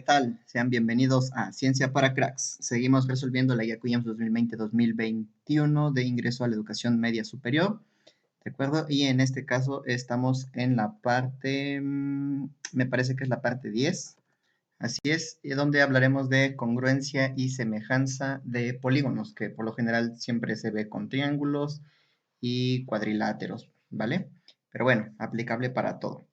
¿qué tal? Sean bienvenidos a Ciencia para Cracks. Seguimos resolviendo la IAQ-IEMS 2020-2021 de ingreso a la educación media superior, ¿de acuerdo? Y en este caso estamos en la parte, me parece que es la parte 10, así es, y donde hablaremos de congruencia y semejanza de polígonos, que por lo general siempre se ve con triángulos y cuadriláteros, ¿vale? Pero bueno, aplicable para todo.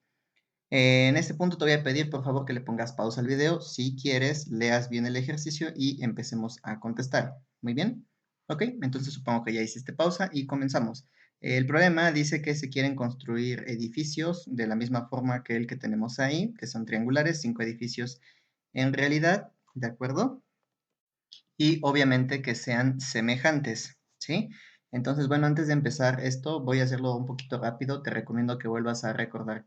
En este punto te voy a pedir por favor que le pongas pausa al video. Si quieres, leas bien el ejercicio y empecemos a contestar. Muy bien. Ok, entonces supongo que ya hiciste pausa y comenzamos. El problema dice que se quieren construir edificios de la misma forma que el que tenemos ahí, que son triangulares, 5 edificios en realidad, ¿de acuerdo? Y obviamente que sean semejantes, ¿sí? Entonces, bueno, antes de empezar esto, voy a hacerlo un poquito rápido. Te recomiendo que vuelvas a recordar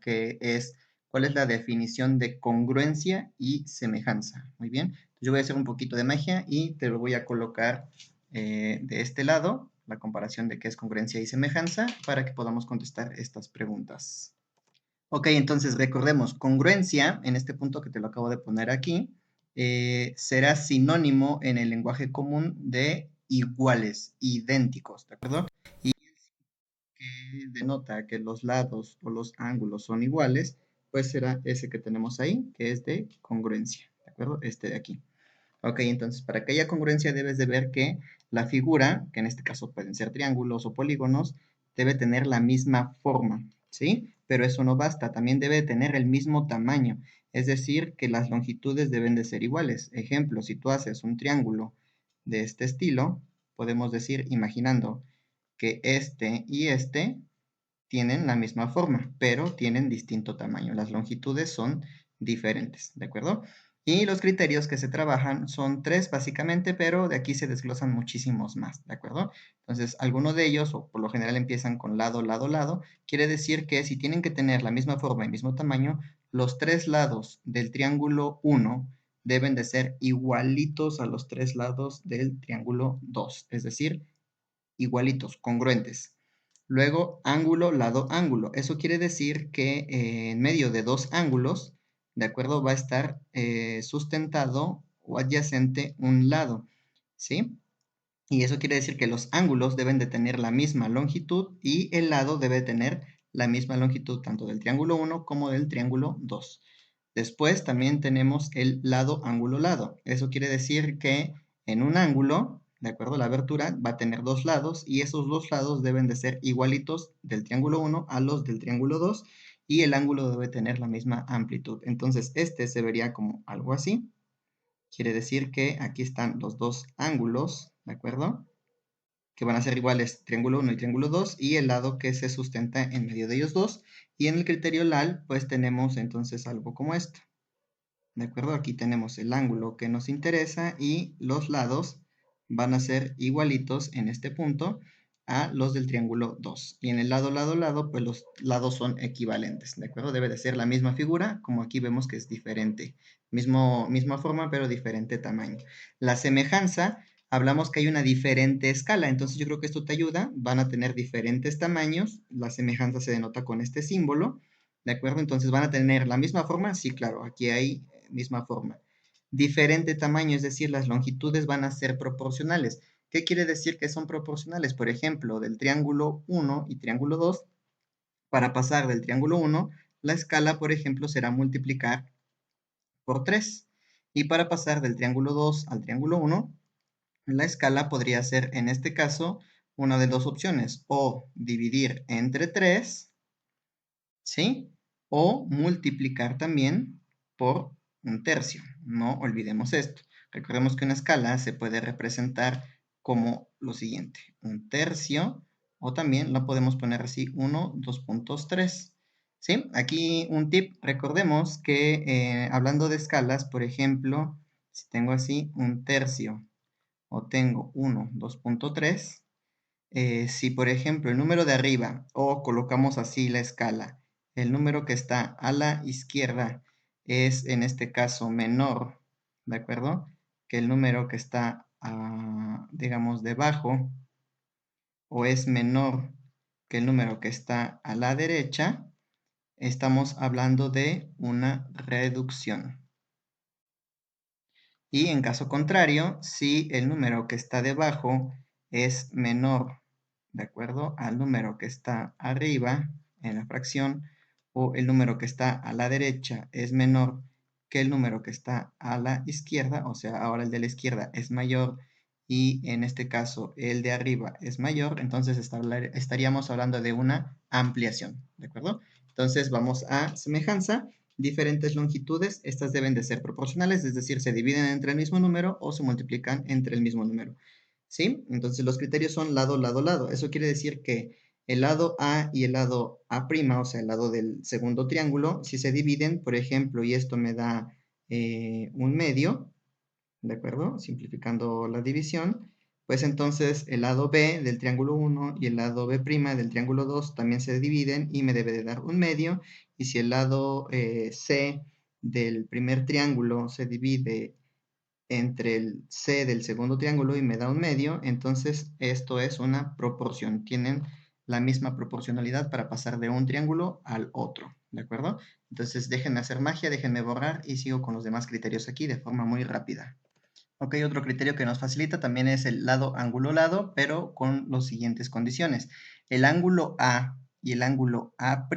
cuál es la definición de congruencia y semejanza. Muy bien. Yo voy a hacer un poquito de magia y te lo voy a colocar de este lado, la comparación de qué es congruencia y semejanza, para que podamos contestar estas preguntas. Ok, entonces recordemos, congruencia, en este punto que te lo acabo de poner aquí, será sinónimo en el lenguaje común de iguales, idénticos, ¿de acuerdo? Y que denota que los lados o los ángulos son iguales, pues será ese que tenemos ahí, que es de congruencia, ¿de acuerdo? Este de aquí. Ok, entonces para que haya congruencia debes de ver que la figura, que en este caso pueden ser triángulos o polígonos, debe tener la misma forma, ¿sí? Pero eso no basta, también debe tener el mismo tamaño, es decir, que las longitudes deben de ser iguales. Ejemplo, si tú haces un triángulo de este estilo, podemos decir, imaginando que este y este tienen la misma forma, pero tienen distinto tamaño. Las longitudes son diferentes, ¿de acuerdo? Y los criterios que se trabajan son tres básicamente, pero de aquí se desglosan muchísimos más, ¿de acuerdo? Entonces, algunos de ellos, o por lo general empiezan con lado, lado, lado, quiere decir que si tienen que tener la misma forma y mismo tamaño, los tres lados del triángulo 1 deben de ser igualitos a los tres lados del triángulo 2, es decir, igualitos, congruentes. Luego, ángulo, lado, ángulo. Eso quiere decir que en medio de dos ángulos, ¿de acuerdo? Va a estar sustentado o adyacente un lado, ¿sí? Y eso quiere decir que los ángulos deben de tener la misma longitud y el lado debe tener la misma longitud tanto del triángulo 1 como del triángulo 2. Después también tenemos el lado, ángulo, lado. Eso quiere decir que en un ángulo, de acuerdo, la abertura va a tener dos lados y esos dos lados deben de ser igualitos del triángulo 1 a los del triángulo 2 y el ángulo debe tener la misma amplitud. Entonces este se vería como algo así. Quiere decir que aquí están los dos ángulos, ¿de acuerdo? Que van a ser iguales triángulo 1 y triángulo 2 y el lado que se sustenta en medio de ellos dos. Y en el criterio LAL, pues tenemos entonces algo como esto. ¿De acuerdo? Aquí tenemos el ángulo que nos interesa y los lados van a ser igualitos en este punto a los del triángulo 2. Y en el lado, lado, lado, pues los lados son equivalentes, ¿de acuerdo? Debe de ser la misma figura, como aquí vemos que es diferente. Misma forma, pero diferente tamaño. La semejanza, hablamos que hay una diferente escala, entonces yo creo que esto te ayuda. Van a tener diferentes tamaños. La semejanza se denota con este símbolo. ¿De acuerdo? Entonces van a tener la misma forma, sí, claro, aquí hay misma forma. Diferente tamaño, es decir, las longitudes van a ser proporcionales. ¿Qué quiere decir que son proporcionales? Por ejemplo, del triángulo 1 y triángulo 2, para pasar del triángulo 1, la escala, por ejemplo, será multiplicar por 3. Y para pasar del triángulo 2 al triángulo 1, la escala podría ser, en este caso, una de dos opciones, o dividir entre 3, ¿sí? O multiplicar también por un tercio. No olvidemos esto. Recordemos que una escala se puede representar como lo siguiente. Un tercio, o también la podemos poner así, 1, 2.3. ¿Sí? Aquí un tip. Recordemos que hablando de escalas, por ejemplo, si tengo así un tercio o tengo 1, 2.3, si por ejemplo el número de arriba, o colocamos así la escala, el número que está a la izquierda es en este caso menor, ¿de acuerdo? Que el número que está, digamos, debajo, o es menor que el número que está a la derecha, estamos hablando de una reducción. Y en caso contrario, si el número que está debajo es menor, ¿de acuerdo?, al número que está arriba en la fracción, o el número que está a la derecha es menor que el número que está a la izquierda, o sea, ahora el de la izquierda es mayor y en este caso el de arriba es mayor, entonces estaríamos hablando de una ampliación, ¿de acuerdo? Entonces vamos a semejanza. Diferentes longitudes, estas deben de ser proporcionales, es decir, se dividen entre el mismo número o se multiplican entre el mismo número. ¿Sí? Entonces los criterios son lado, lado, lado. Eso quiere decir que el lado A y el lado A', o sea, el lado del segundo triángulo, si se dividen, por ejemplo, y esto me da un medio, ¿de acuerdo? Simplificando la división, pues entonces el lado B del triángulo 1 y el lado B' del triángulo 2 también se dividen y me debe de dar un medio, y si el lado C del primer triángulo se divide entre el C del segundo triángulo y me da un medio, entonces esto es una proporción. Tienen la misma proporcionalidad para pasar de un triángulo al otro, ¿de acuerdo? Entonces déjenme hacer magia, déjenme borrar y sigo con los demás criterios aquí de forma muy rápida. Ok, otro criterio que nos facilita también es el lado ángulo-lado, pero con las siguientes condiciones. El ángulo A y el ángulo A'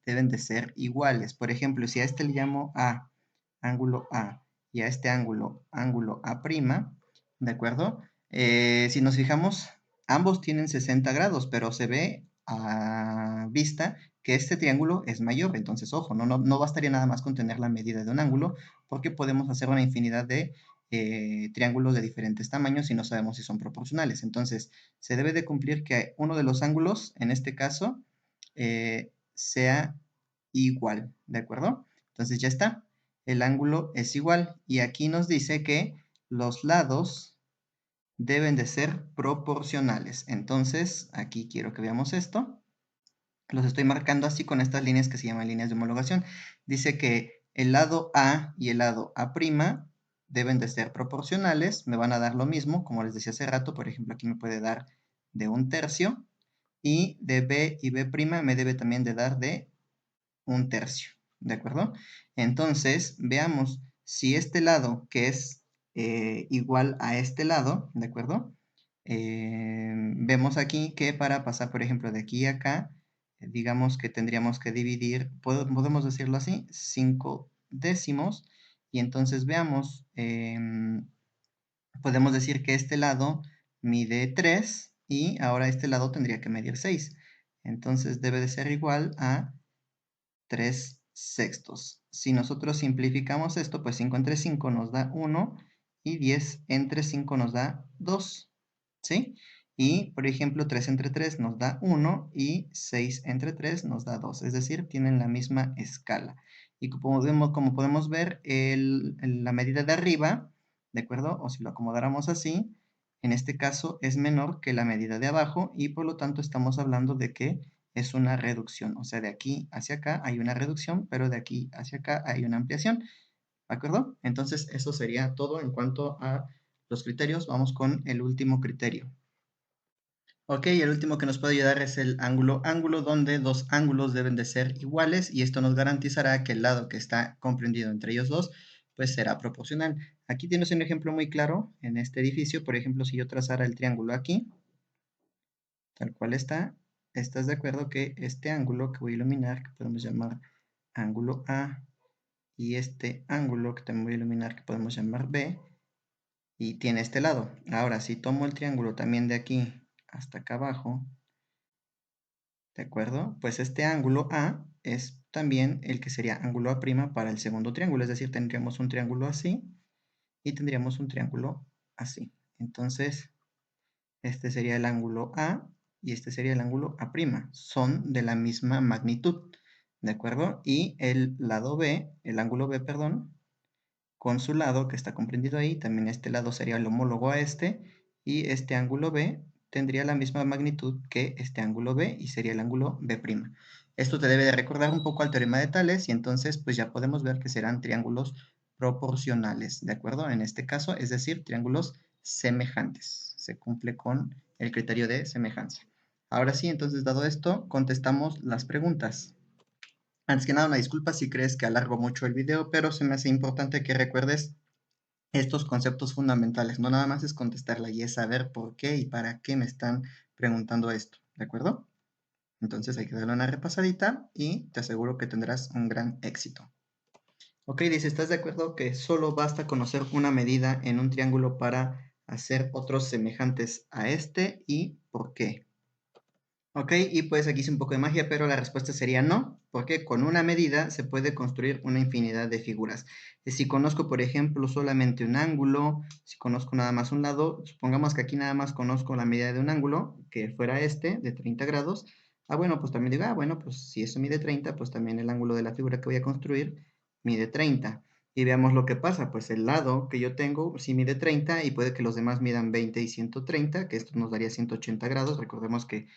deben de ser iguales. Por ejemplo, si a este le llamo A, ángulo A, y a este ángulo, ángulo A', ¿de acuerdo? Si nos fijamos, ambos tienen 60 grados, pero se ve a vista que este triángulo es mayor. Entonces, ojo, no bastaría nada más con tener la medida de un ángulo, porque podemos hacer una infinidad de triángulos de diferentes tamaños y no sabemos si son proporcionales. Entonces, se debe de cumplir que uno de los ángulos, en este caso, sea igual, ¿de acuerdo? Entonces ya está, el ángulo es igual y aquí nos dice que los lados deben de ser proporcionales. Entonces, aquí quiero que veamos esto. Los estoy marcando así con estas líneas que se llaman líneas de homologación. Dice que el lado A y el lado A' deben de ser proporcionales, me van a dar lo mismo, como les decía hace rato, por ejemplo, aquí me puede dar de 1/3, y de B y B' me debe también de dar de 1/3, ¿de acuerdo? Entonces, veamos si este lado, que es igual a este lado, ¿de acuerdo? Vemos aquí que para pasar, por ejemplo, de aquí a acá, digamos que tendríamos que dividir, podemos decirlo así, 5 décimos, y entonces veamos, podemos decir que este lado mide 3 y ahora este lado tendría que medir 6. Entonces debe de ser igual a 3/6. Si nosotros simplificamos esto, pues 5 entre 5 nos da 1 y 10 entre 5 nos da 2, ¿sí? Y, por ejemplo, 3 entre 3 nos da 1 y 6 entre 3 nos da 2, es decir, tienen la misma escala. Y como podemos ver, la medida de arriba, ¿de acuerdo? O si lo acomodáramos así, en este caso es menor que la medida de abajo y por lo tanto estamos hablando de que es una reducción. O sea, de aquí hacia acá hay una reducción, pero de aquí hacia acá hay una ampliación. ¿De acuerdo? Entonces, eso sería todo en cuanto a los criterios. Vamos con el último criterio. Ok, el último que nos puede ayudar es el ángulo, donde dos ángulos deben de ser iguales y esto nos garantizará que el lado que está comprendido entre ellos dos, pues será proporcional. Aquí tienes un ejemplo muy claro en este edificio. Por ejemplo, si yo trazara el triángulo aquí, tal cual está, ¿estás de acuerdo que este ángulo que voy a iluminar, que podemos llamar ángulo A, y este ángulo que también voy a iluminar, que podemos llamar B, y tiene este lado? Ahora, si tomo el triángulo también de aquí hasta acá abajo, ¿de acuerdo? Pues este ángulo A es también el que sería ángulo A' para el segundo triángulo, es decir, tendríamos un triángulo así y tendríamos un triángulo así. Entonces, este sería el ángulo A y este sería el ángulo A'. Son de la misma magnitud, ¿de acuerdo? Y el lado B, el ángulo B, perdón, con su lado que está comprendido ahí, también este lado sería el homólogo a este, y este ángulo B tendría la misma magnitud que este ángulo B y sería el ángulo B'. Esto te debe de recordar un poco al teorema de Tales y entonces pues ya podemos ver que serán triángulos proporcionales, ¿de acuerdo? En este caso, es decir, triángulos semejantes. Se cumple con el criterio de semejanza. Ahora sí, entonces dado esto, contestamos las preguntas. Antes que nada, una disculpa si crees que alargo mucho el video, pero se me hace importante que recuerdes estos conceptos fundamentales. No nada más es contestarla y es saber por qué y para qué me están preguntando esto, ¿de acuerdo? Entonces hay que darle una repasadita y te aseguro que tendrás un gran éxito. Ok, dice, ¿estás de acuerdo que solo basta conocer una medida en un triángulo para hacer otros semejantes a este y por qué? Ok, y pues aquí hice un poco de magia, pero la respuesta sería no, porque con una medida se puede construir una infinidad de figuras. Si conozco, por ejemplo, solamente un ángulo, si conozco nada más un lado, supongamos que aquí nada más conozco la medida de un ángulo, que fuera este, de 30 grados. Bueno, pues también digo, bueno, pues si eso mide 30, pues también el ángulo de la figura que voy a construir mide 30. Y veamos lo que pasa, pues el lado que yo tengo sí mide 30 y puede que los demás midan 20 y 130, que esto nos daría 180 grados. Recordemos que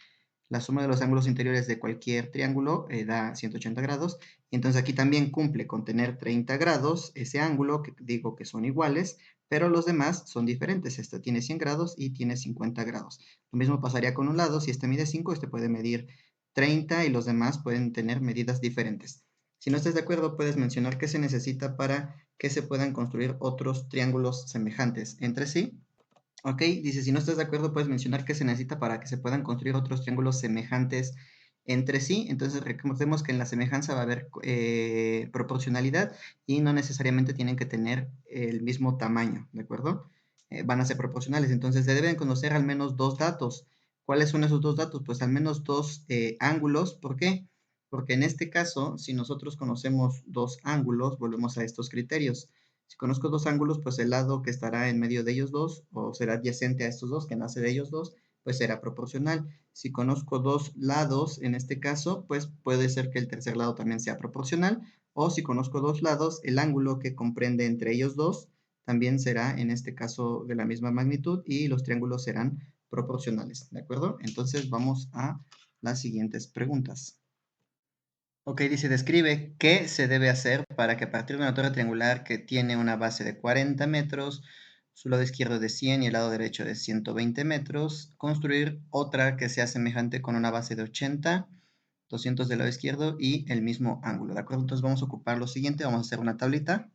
la suma de los ángulos interiores de cualquier triángulo da 180 grados. Y entonces aquí también cumple con tener 30 grados ese ángulo, que digo que son iguales, pero los demás son diferentes. Este tiene 100 grados y tiene 50 grados. Lo mismo pasaría con un lado. Si este mide 5, este puede medir 30 y los demás pueden tener medidas diferentes. Si no estás de acuerdo, puedes mencionar qué se necesita para que se puedan construir otros triángulos semejantes entre sí. Ok, dice, si no estás de acuerdo, puedes mencionar qué se necesita para que se puedan construir otros triángulos semejantes entre sí. Entonces, recordemos que en la semejanza va a haber proporcionalidad y no necesariamente tienen que tener el mismo tamaño, ¿de acuerdo? Van a ser proporcionales. Entonces, se deben conocer al menos dos datos. ¿Cuáles son esos dos datos? Pues al menos dos ángulos. ¿Por qué? Porque en este caso, si nosotros conocemos dos ángulos, volvemos a estos criterios. Si conozco dos ángulos, pues el lado que estará en medio de ellos dos, o será adyacente a estos dos, que nace de ellos dos, pues será proporcional. Si conozco dos lados, en este caso, pues puede ser que el tercer lado también sea proporcional, o si conozco dos lados, el ángulo que comprende entre ellos dos también será, en este caso, de la misma magnitud y los triángulos serán proporcionales, ¿de acuerdo? Entonces vamos a las siguientes preguntas. Ok, dice, describe qué se debe hacer para que a partir de una torre triangular que tiene una base de 40 metros, su lado izquierdo de 100 y el lado derecho de 120 metros, construir otra que sea semejante con una base de 80, 200 del lado izquierdo y el mismo ángulo, ¿de acuerdo? Entonces vamos a ocupar lo siguiente, vamos a hacer una tablita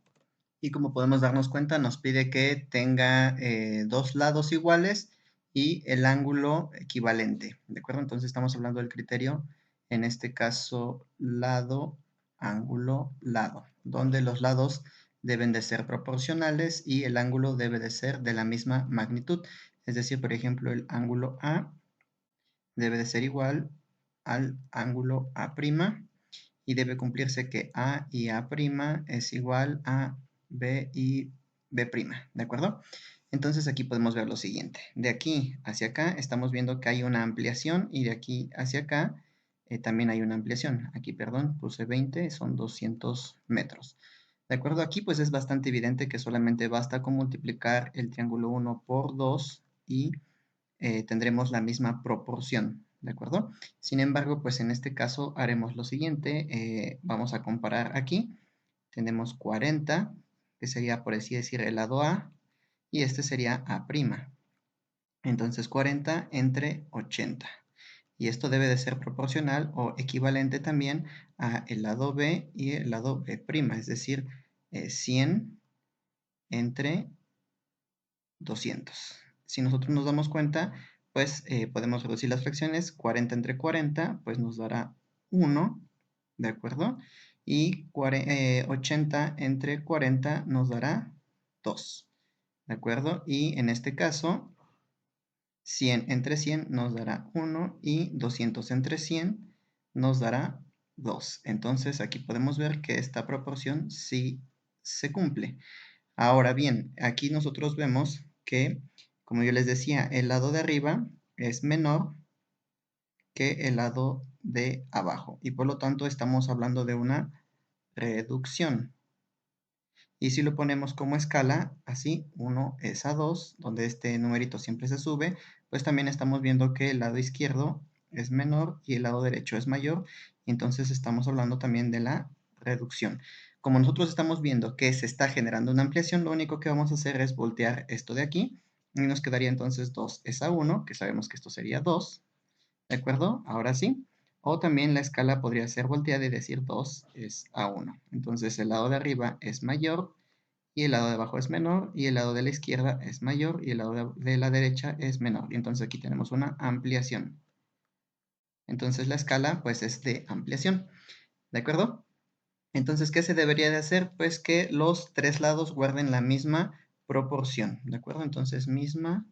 y como podemos darnos cuenta nos pide que tenga dos lados iguales y el ángulo equivalente, ¿de acuerdo? Entonces estamos hablando del criterio, en este caso, lado, ángulo, lado, donde los lados deben de ser proporcionales y el ángulo debe de ser de la misma magnitud. Es decir, por ejemplo, el ángulo A debe de ser igual al ángulo A' y debe cumplirse que A y A' es igual a B y B', ¿de acuerdo? Entonces aquí podemos ver lo siguiente. De aquí hacia acá estamos viendo que hay una ampliación y de aquí hacia acá también hay una ampliación. Aquí, perdón, puse 20, son 200 metros. De acuerdo, aquí pues es bastante evidente que solamente basta con multiplicar el triángulo 1 por 2 y tendremos la misma proporción, ¿de acuerdo? Sin embargo, pues en este caso haremos lo siguiente, vamos a comparar aquí, tenemos 40, que sería por así decir el lado A, y este sería A'. Entonces 40 entre 80. Y esto debe de ser proporcional o equivalente también a el lado B y el lado B', es decir, 100 entre 200. Si nosotros nos damos cuenta, pues podemos reducir las fracciones. 40 entre 40, pues nos dará 1, ¿de acuerdo? Y 80 entre 40 nos dará 2, ¿de acuerdo? Y en este caso, 100 entre 100 nos dará 1 y 200 entre 100 nos dará 2. Entonces aquí podemos ver que esta proporción sí se cumple. Ahora bien, aquí nosotros vemos que, como yo les decía, el lado de arriba es menor que el lado de abajo y por lo tanto estamos hablando de una reducción. Y si lo ponemos como escala, así 1 es a 2, donde este numerito siempre se sube, pues también estamos viendo que el lado izquierdo es menor y el lado derecho es mayor, y entonces estamos hablando también de la reducción. Como nosotros estamos viendo que se está generando una ampliación, lo único que vamos a hacer es voltear esto de aquí, y nos quedaría entonces 2 es a 1, que sabemos que esto sería 2, ¿de acuerdo? Ahora sí. O también la escala podría ser volteada y decir 2 es a 1. Entonces el lado de arriba es mayor y el lado de abajo es menor, y el lado de la izquierda es mayor, y el lado de la derecha es menor. Y entonces aquí tenemos una ampliación. Entonces la escala pues es de ampliación, ¿de acuerdo? Entonces, ¿qué se debería de hacer? Pues que los tres lados guarden la misma proporción, ¿de acuerdo? Entonces, misma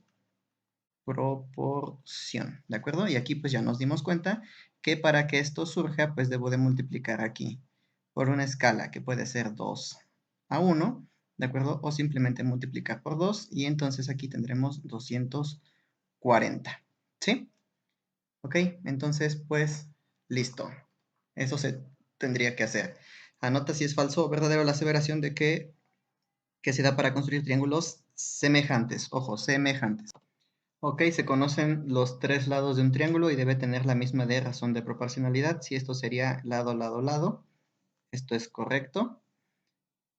proporción, ¿de acuerdo? Y aquí pues ya nos dimos cuenta que para que esto surja, pues debo de multiplicar aquí por una escala que puede ser 2 a 1, ¿de acuerdo? O simplemente multiplicar por 2 y entonces aquí tendremos 240, ¿sí? Ok, entonces pues listo. Eso se tendría que hacer. Anota si es falso o verdadero la aseveración de que se da para construir triángulos semejantes. Ojo, semejantes. Ok, se conocen los tres lados de un triángulo y debe tener la misma de razón de proporcionalidad. Si esto sería lado, lado, lado. Esto es correcto.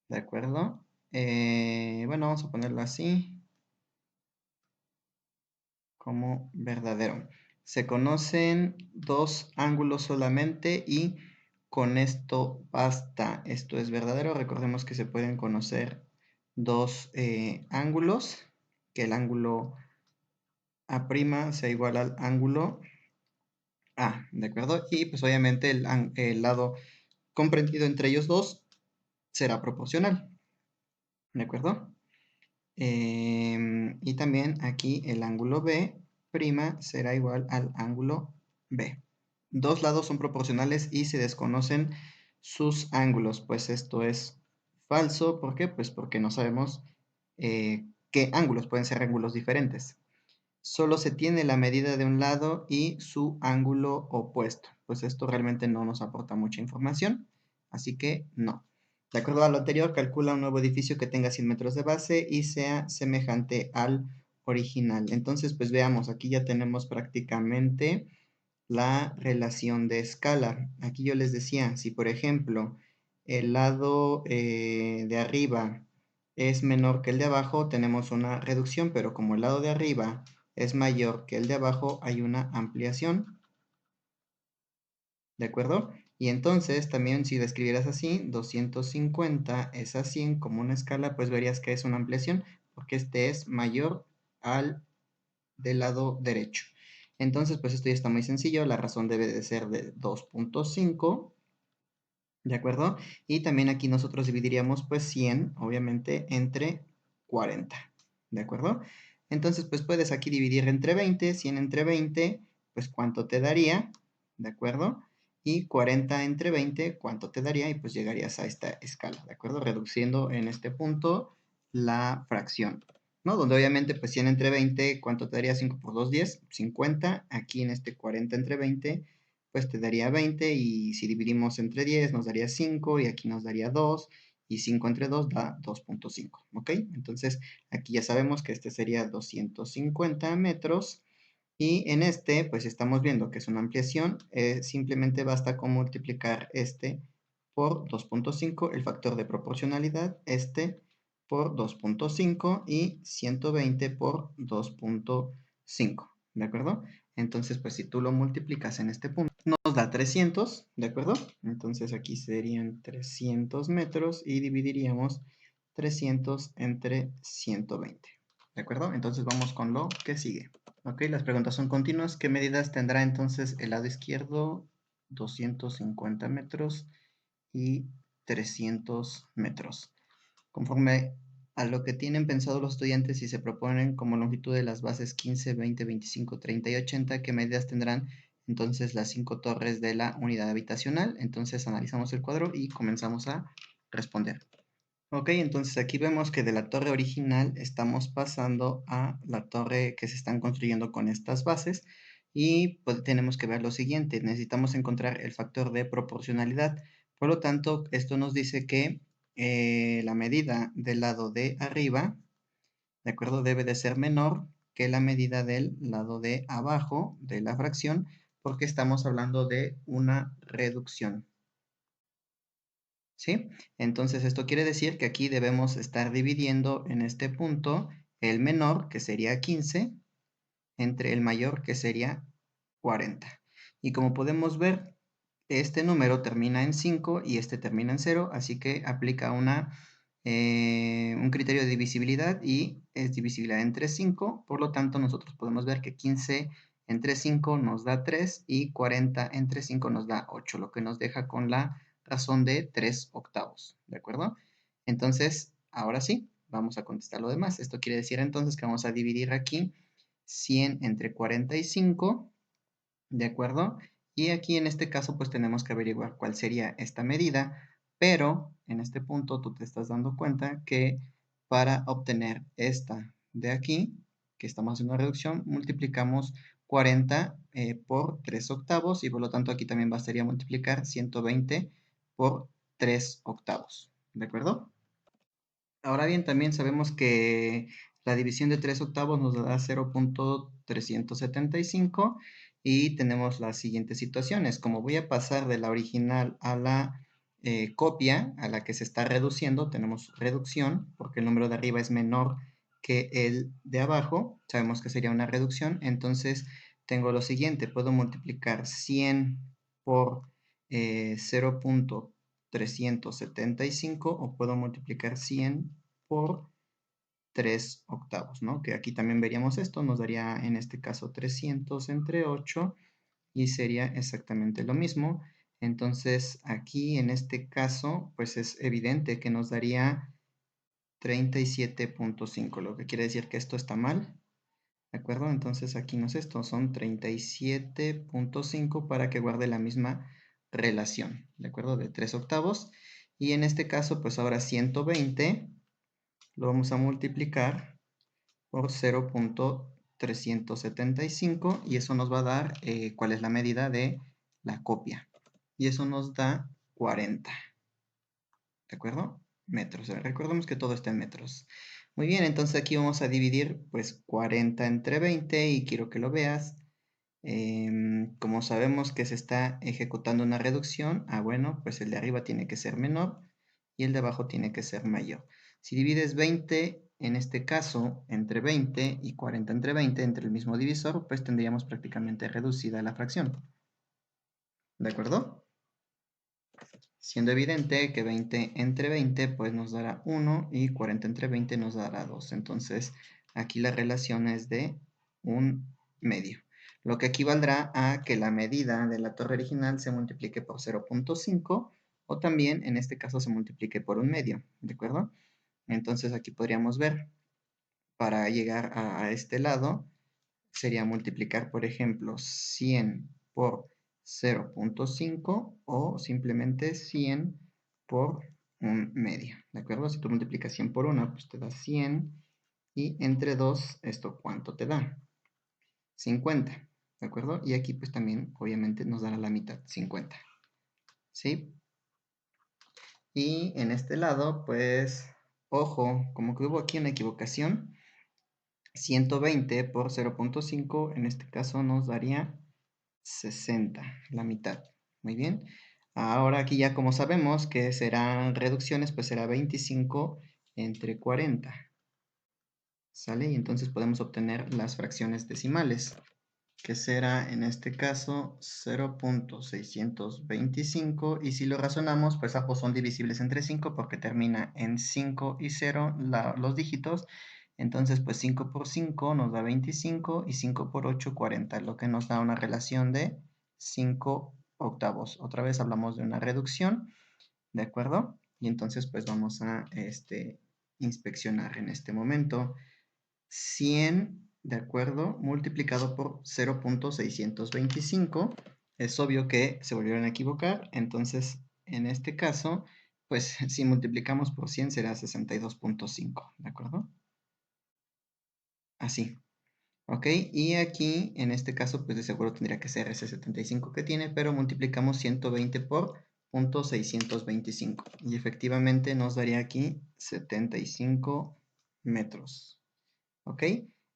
¿De acuerdo? Bueno, vamos a ponerlo así como verdadero. Se conocen dos ángulos solamente y con esto basta. Esto es verdadero. Recordemos que se pueden conocer dos ángulos, que el ángulo A' sea igual al ángulo A, ¿de acuerdo? Y pues obviamente el lado comprendido entre ellos dos será proporcional, ¿de acuerdo? Y también aquí el ángulo B' será igual al ángulo B. Dos lados son proporcionales y se desconocen sus ángulos, pues esto es falso. ¿Por qué? Pues porque no sabemos qué ángulos, pueden ser ángulos diferentes. Solo se tiene la medida de un lado y su ángulo opuesto. Pues esto realmente no nos aporta mucha información, así que no. De acuerdo a lo anterior, calcula un nuevo edificio que tenga 100 metros de base y sea semejante al original. Entonces, pues veamos, aquí ya tenemos prácticamente la relación de escala. Aquí yo les decía, si por ejemplo el lado de arriba es menor que el de abajo, tenemos una reducción, pero como el lado de arriba es mayor que el de abajo, hay una ampliación, ¿de acuerdo? Y entonces también si lo escribieras así, 250 es a 100 como una escala, pues verías que es una ampliación, porque este es mayor al del lado derecho. Entonces, pues esto ya está muy sencillo, la razón debe de ser de 2.5, ¿de acuerdo? Y también aquí nosotros dividiríamos pues 100, obviamente, entre 40, ¿de acuerdo? Entonces, pues puedes aquí dividir entre 20, 100 entre 20, pues cuánto te daría, ¿de acuerdo? Y 40 entre 20, cuánto te daría, y pues llegarías a esta escala, ¿de acuerdo? Reduciendo en este punto la fracción, ¿no? Donde obviamente pues 100 entre 20, ¿cuánto te daría? 5 por 2, 10, 50. Aquí en este 40 entre 20, pues te daría 20 y si dividimos entre 10 nos daría 5 y aquí nos daría 2 y 5 entre 2 da 2.5, ¿ok? Entonces aquí ya sabemos que este sería 250 metros y en este pues estamos viendo que es una ampliación, simplemente basta con multiplicar este por 2.5, el factor de proporcionalidad, este por 2.5 y 120 por 2.5, ¿de acuerdo? Entonces, pues si tú lo multiplicas en este punto, nos da 300, ¿de acuerdo? Entonces aquí serían 300 metros y dividiríamos 300 entre 120, ¿de acuerdo? Entonces vamos con lo que sigue. Ok, las preguntas son continuas. ¿Qué medidas tendrá entonces el lado izquierdo? 250 metros y 300 metros. Conforme a lo que tienen pensado los estudiantes y se proponen como longitud de las bases 15, 20, 25, 30 y 80, ¿qué medidas tendrán entonces las 5 torres de la unidad habitacional? Entonces analizamos el cuadro y comenzamos a responder. Ok, entonces aquí vemos que de la torre original estamos pasando a la torre que se están construyendo con estas bases y pues tenemos que ver lo siguiente, necesitamos encontrar el factor de proporcionalidad. Por lo tanto, esto nos dice que la medida del lado de arriba, ¿de acuerdo? Debe de ser menor que la medida del lado de abajo de la fracción porque estamos hablando de una reducción. ¿Sí? Entonces esto quiere decir que aquí debemos estar dividiendo en este punto el menor, que sería 15, entre el mayor, que sería 40. Y como podemos ver, este número termina en 5 y este termina en 0, así que aplica una un criterio de divisibilidad y es divisibilidad entre 5, por lo tanto nosotros podemos ver que 15 entre 5 nos da 3 y 40 entre 5 nos da 8, lo que nos deja con la razón de 3 octavos, ¿de acuerdo? Entonces, ahora sí, vamos a contestar lo demás. Esto quiere decir entonces que vamos a dividir aquí 100 entre 45, ¿de acuerdo? Y aquí en este caso pues tenemos que averiguar cuál sería esta medida, pero en este punto tú te estás dando cuenta que para obtener esta de aquí, que estamos haciendo una reducción, multiplicamos 40 por 3 octavos y por lo tanto aquí también bastaría multiplicar 120 por 3 octavos, ¿de acuerdo? Ahora bien, también sabemos que la división de 3 octavos nos da 0.375 y tenemos las siguientes situaciones. Como voy a pasar de la original a la copia, a la que se está reduciendo, tenemos reducción, porque el número de arriba es menor que el de abajo, sabemos que sería una reducción, entonces tengo lo siguiente, puedo multiplicar 100 por 0.375 o puedo multiplicar 100 por 3 octavos, ¿no? Que aquí también veríamos esto, nos daría en este caso 300 entre 8 y sería exactamente lo mismo. Entonces aquí en este caso, pues es evidente que nos daría 37.5, lo que quiere decir que esto está mal, ¿de acuerdo? Entonces aquí no es esto, son 37.5 para que guarde la misma relación, ¿de acuerdo? De 3 octavos. Y en este caso, pues ahora 120 lo vamos a multiplicar por 0.375 y eso nos va a dar cuál es la medida de la copia. Y eso nos da 40, ¿de acuerdo? Metros. Recordemos que todo está en metros. Muy bien, entonces aquí vamos a dividir pues 40 entre 20 y quiero que lo veas. Como sabemos que se está ejecutando una reducción, bueno, pues el de arriba tiene que ser menor y el de abajo tiene que ser mayor. Si divides 20, en este caso, entre 20 y 40 entre 20, entre el mismo divisor, pues tendríamos prácticamente reducida la fracción. ¿De acuerdo? Siendo evidente que 20 entre 20 pues nos dará 1 y 40 entre 20 nos dará 2. Entonces aquí la relación es de 1/2. Lo que equivaldrá a que la medida de la torre original se multiplique por 0.5 o también en este caso se multiplique por 1/2. ¿De acuerdo? Entonces aquí podríamos ver, para llegar a este lado, sería multiplicar, por ejemplo, 100 por 0.5 o simplemente 100 por 1/2, ¿de acuerdo? Si tú multiplicas 100 por 1, pues te da 100 y entre 2, ¿esto cuánto te da? 50, ¿de acuerdo? Y aquí pues también obviamente nos dará la mitad, 50, ¿sí? Y en este lado, pues, ojo, como que hubo aquí una equivocación, 120 por 0.5 en este caso nos daría 60, la mitad. Muy bien. Ahora aquí ya como sabemos que serán reducciones, pues será 25 entre 40. ¿Sale? Y entonces podemos obtener las fracciones decimales, que será en este caso 0.625. Y si lo razonamos, pues ambos son divisibles entre 5 porque termina en 5 y 0 los dígitos. Entonces, pues 5 por 5 nos da 25 y 5 por 8, 40, lo que nos da una relación de 5 octavos. Otra vez hablamos de una reducción, ¿de acuerdo? Y entonces, pues vamos a inspeccionar en este momento 100, ¿de acuerdo? Multiplicado por 0.625. Es obvio que se volvieron a equivocar, entonces en este caso, pues si multiplicamos por 100 será 62.5, ¿de acuerdo? Así. ¿Ok? Y aquí, en este caso, pues de seguro tendría que ser ese 75 que tiene, pero multiplicamos 120 por 0.625. Y efectivamente nos daría aquí 75 metros. ¿Ok?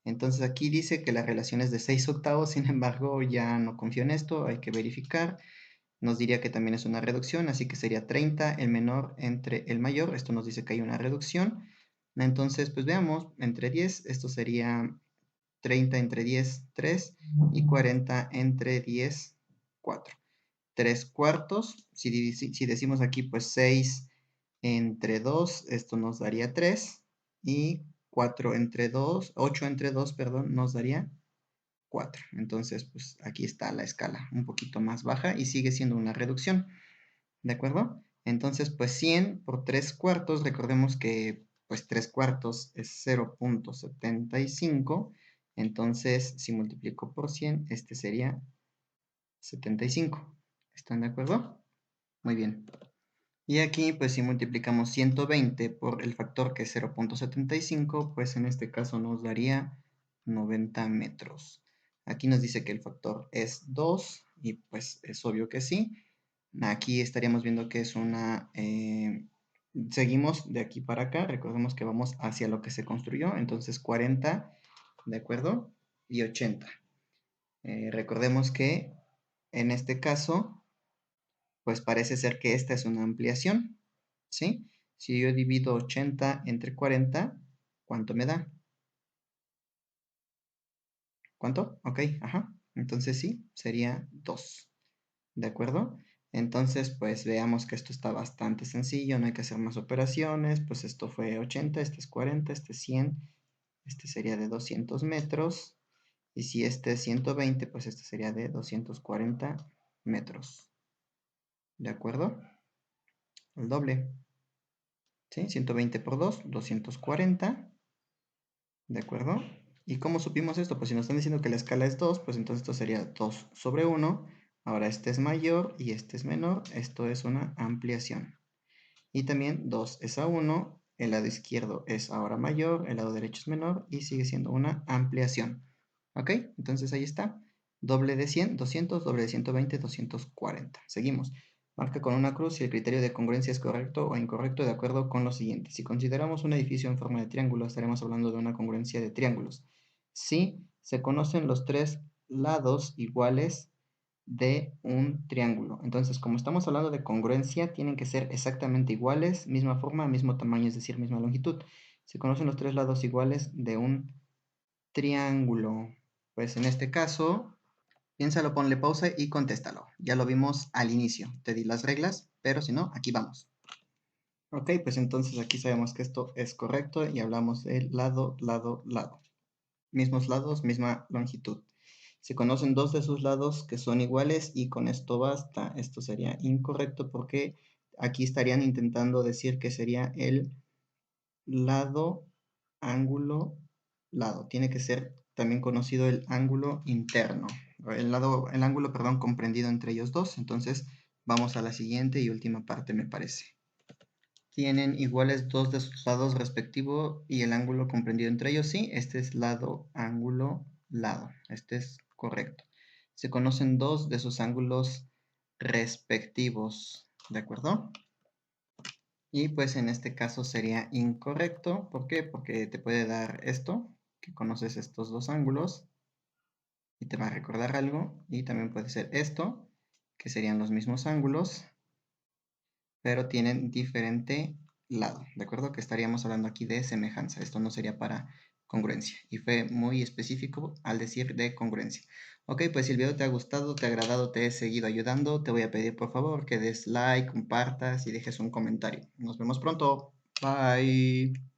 Entonces aquí dice que la relación es de 6 octavos, sin embargo, ya no confío en esto, hay que verificar. Nos diría que también es una reducción, así que sería 30 el menor entre el mayor. Esto nos dice que hay una reducción. Entonces, pues veamos, entre 10, esto sería 30 entre 10, 3, y 40 entre 10, 4. 3 cuartos, si decimos aquí pues 6 entre 2, esto nos daría 3. Y 4 entre 2, 8 entre 2, perdón, nos daría 4. Entonces, pues aquí está la escala un poquito más baja y sigue siendo una reducción. ¿De acuerdo? Entonces, pues 100 por 3 cuartos, recordemos que pues 3 cuartos es 0.75. Entonces, si multiplico por 100, este sería 75. ¿Están de acuerdo? Muy bien. Y aquí, pues si multiplicamos 120 por el factor que es 0.75, pues en este caso nos daría 90 metros. Aquí nos dice que el factor es 2 y pues es obvio que sí. Aquí estaríamos viendo que es una... seguimos de aquí para acá, recordemos que vamos hacia lo que se construyó, entonces 40, ¿de acuerdo? Y 80. Recordemos que en este caso, pues parece ser que esta es una ampliación, ¿sí? Si yo divido 80 entre 40, ¿cuánto me da? ¿Cuánto? Ok, ajá. Entonces sí, sería 2. ¿De acuerdo? Entonces, pues veamos que esto está bastante sencillo, no hay que hacer más operaciones, pues esto fue 80, este es 40, este es 100, este sería de 200 metros, y si este es 120, pues este sería de 240 metros. ¿De acuerdo? El doble. ¿Sí? 120 por 2, 240. ¿De acuerdo? ¿Y cómo supimos esto? Pues si nos están diciendo que la escala es 2, pues entonces esto sería 2 sobre 1. Ahora este es mayor y este es menor. Esto es una ampliación. Y también 2 es a 1. El lado izquierdo es ahora mayor, el lado derecho es menor y sigue siendo una ampliación. ¿Ok? Entonces ahí está. Doble de 100, 200, doble de 120, 240. Seguimos. Marca con una cruz si el criterio de congruencia es correcto o incorrecto de acuerdo con lo siguiente. Si consideramos un edificio en forma de triángulo, estaremos hablando de una congruencia de triángulos. Si se conocen los tres lados iguales de un triángulo. Entonces, como estamos hablando de congruencia, tienen que ser exactamente iguales, misma forma, mismo tamaño, es decir, misma longitud. Se conocen los tres lados iguales de un triángulo. Pues en este caso, piénsalo, ponle pausa y contéstalo. Ya lo vimos al inicio. Te di las reglas, pero si no, aquí vamos. Ok, pues entonces aquí sabemos que esto es correcto y hablamos de lado, lado, lado. Mismos lados, misma longitud. Se conocen dos de sus lados que son iguales y con esto basta. Esto sería incorrecto porque aquí estarían intentando decir que sería el lado, ángulo, lado. Tiene que ser también conocido el ángulo interno. El ángulo, perdón, comprendido entre ellos dos. Entonces vamos a la siguiente y última parte, me parece. Tienen iguales dos de sus lados respectivos y el ángulo comprendido entre ellos, sí. Este es lado, ángulo, lado. Este es correcto. Se conocen dos de sus ángulos respectivos, ¿de acuerdo? Y pues en este caso sería incorrecto. ¿Por qué? Porque te puede dar esto, que conoces estos dos ángulos y te va a recordar algo. Y también puede ser esto, que serían los mismos ángulos, pero tienen diferente lado, ¿de acuerdo? Que estaríamos hablando aquí de semejanza. Esto no sería para congruencia. Y fue muy específico al decir de congruencia. Ok, pues si el video te ha gustado, te ha agradado, te he seguido ayudando, te voy a pedir por favor que des like, compartas y dejes un comentario. Nos vemos pronto. Bye.